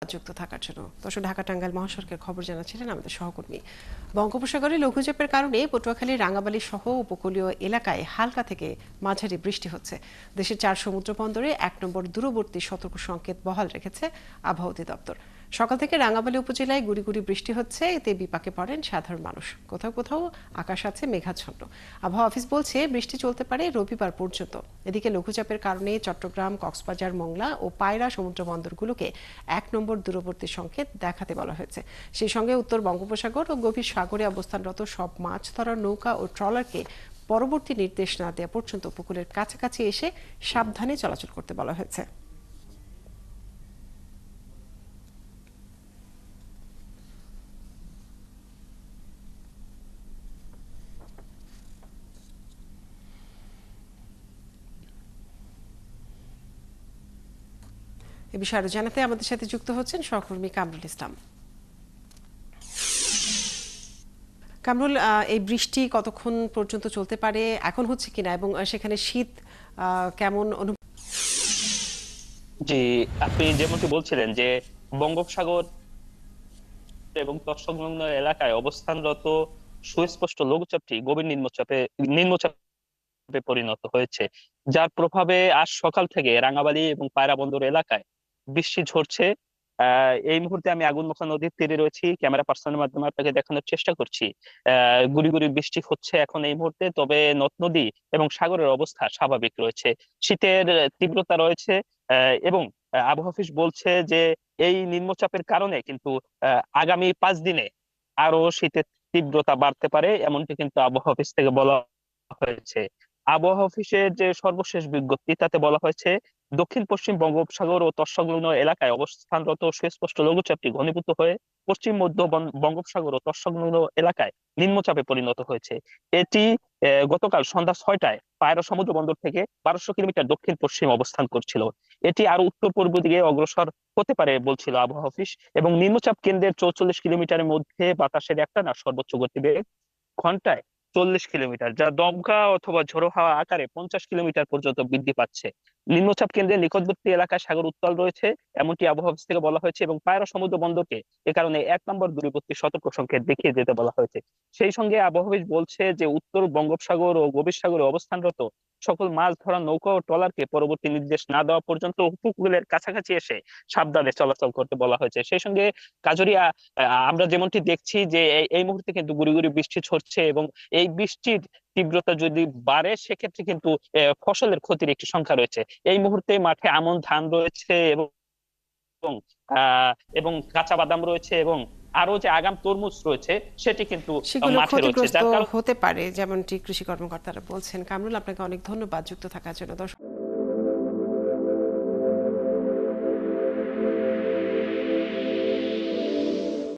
যুক্ত থাকার জন্য। দর্শক, ঢাকা টাঙ্গাইল মহাসড়কের খবর জানাচ্ছিলেন আমাদের সহকর্মী। বঙ্গোপসাগরে লঘুচাপের কারণে পটুয়াখালী, রাঙ্গামালী সহ উপকূলীয় এলাকায় হালকা থেকে মাঝারি বৃষ্টি হচ্ছে। দেশের 4 সমুদ্র বন্দরে 1 নম্বর দূরবর্তী সতর্ক সংকেত বহাল রেখেছে আবহাওয়া অধিদপ্তর। সকাল থেকে রাঙ্গামালী উপজেলায় গুড়ি গুড়ি বৃষ্টি হচ্ছে, এতে বিপাকে পড়েন সাধারণ মানুষ। কোথাও কোথাও আকাশ আছে মেঘাচ্ছন্ন। আবহাওয়া অফিস বলছে বৃষ্টি চলতে পারে রবিবার পর্যন্ত। এদিকে লঘুচাপের কারণে চট্টগ্রাম, কক্সবাজার, মোংলা ও পায়রা সমুদ্র বন্দরগুলোকে 1 নম্বর দূরবর্তী সংকেত দেখাতে বলা হয়েছে। সেই সঙ্গে উত্তর বঙ্গোপসাগর ও গভীর সাগরে অবস্থানরত সব মাছ ধরার নৌকা ও ট্রলারকে পরবর্তী নির্দেশ না দেওয়া পর্যন্ত উপকূলের কাছাকাছি এসে সাবধানে চলাচল করতে বলা হয়েছে। এ বিষয়ে আরো জানাতে আমাদের সাথে যুক্ত হচ্ছেন সহকর্মী কামরুল ইসলাম। কামরুল, এই বৃষ্টি কতক্ষণ পর্যন্ত চলতে পারে, এখন হচ্ছে কিনা, এবং সেখানে শীত কেমন অনুভব? জি, আপনি যেমনটি বলছিলেন যে বঙ্গোপসাগর এবং তৎসংলগ্ন এলাকায় অবস্থানরত সুস্পষ্ট লঘুচাপটি গভীর নিম্নচাপে পরিণত হয়েছে, যার প্রভাবে আজ সকাল থেকে রাঙাবালী এবং পায়রা বন্দর এলাকায় বৃষ্টি ঝরছে। এই মুহূর্তে আমি আগুনমুখা নদীর তীরে রয়েছি, ক্যামেরা পার্সনের মাধ্যমে আপনাকে দেখানোর চেষ্টা করছি। গুড়ি গুড়ি বৃষ্টি হচ্ছে এখন এই মুহূর্তে, তবে নদ নদী এবং সাগরের অবস্থা স্বাভাবিক রয়েছে। শীতের তীব্রতা রয়েছে, এবং আবহাওয়া অফিস বলছে যে এই নিম্নচাপের কারণে কিন্তু আগামী 5 দিনে আরো শীতের তীব্রতা বাড়তে পারে, এমনটি কিন্তু আবহাওয়া অফিস থেকে বলা হয়েছে। আবহাওয়া অফিসের যে সর্বশেষ বিজ্ঞপ্তি তাতে বলা হয়েছে দক্ষিণ পশ্চিম বঙ্গোপসাগর ও তৎসংলগ্ন এলাকায় অবস্থানরত সুস্পষ্ট লঘুচাপটি ঘনীভূত হয়ে পশ্চিম মধ্য বঙ্গোপসাগর ও তৎসংলগ্ন এলাকায় নিম্নচাপে পরিণত হয়েছে। এটি গতকাল সন্ধ্যা 6টায় পায়রা সমুদ্র বন্দর থেকে 1200 কিলোমিটার দক্ষিণ পশ্চিম অবস্থান করছিল। এটি আরো উত্তর পূর্ব দিকে অগ্রসর হতে পারে বলছিল আবহাওয়া অফিস, এবং নিম্নচাপ কেন্দ্রের 44 কিলোমিটারের মধ্যে বাতাসের একটানা সর্বোচ্চ গতিবেগ ঘন্টায় 40 কিলোমিটার, যা দমকা অথবা ঝোড়ো হাওয়া আকারে 50 কিলোমিটার পর্যন্ত বৃদ্ধি পাচ্ছে। নিম্নচাপ কেন্দ্রের নিকটবর্তী এলাকায় সাগর উত্তাল রয়েছে, এমনটি আবহাওয়া অফিস থেকে বলা হয়েছে, এবং পায়রা সমুদ্র বন্দরকে এ কারণে 1 নম্বর দূরবর্তী সতর্ক সংকেত দেখিয়ে যেতে বলা হয়েছে। সেই সঙ্গে আবহাওয়া অফিস বলছে যে উত্তর বঙ্গোপসাগর ও গভীর সাগরে অবস্থানরত সকল মাছ ধরা নৌকা ও ট্রলারকে পরবর্তী নির্দেশ না দেওয়া পর্যন্ত উপকূলের কাছাকাছি এসে সাবধানে চলাচল করতে বলা হয়েছে। সেই সঙ্গে কাজরিয়া, আমরা যেমনটি দেখছি যে এই মুহূর্তে কিন্তু গুড়ি গুড়ি বৃষ্টি ঝরছে, এবং এই বৃষ্টির তীব্রতা যদি বাড়ে সেক্ষেত্রে কিন্তু ফসলের ক্ষতির একটি সংখ্যা রয়েছে। এই মুহূর্তে মাঠে আমন ধান রয়েছে, এবং আহ এবং কাঁচা বাদাম রয়েছে, এবং আরো যে আগাম তরমুজ রয়েছে সেটি কিন্তু সেগুলো মাঠে রয়েছে, ক্ষতিগ্রস্ত যার কারণে হতে পারে, যেমনটি কৃষি কর্মকর্তারা বলছেন। কামরুল, আপনাকে অনেক ধন্যবাদ যুক্ত থাকার জন্য। দর্শক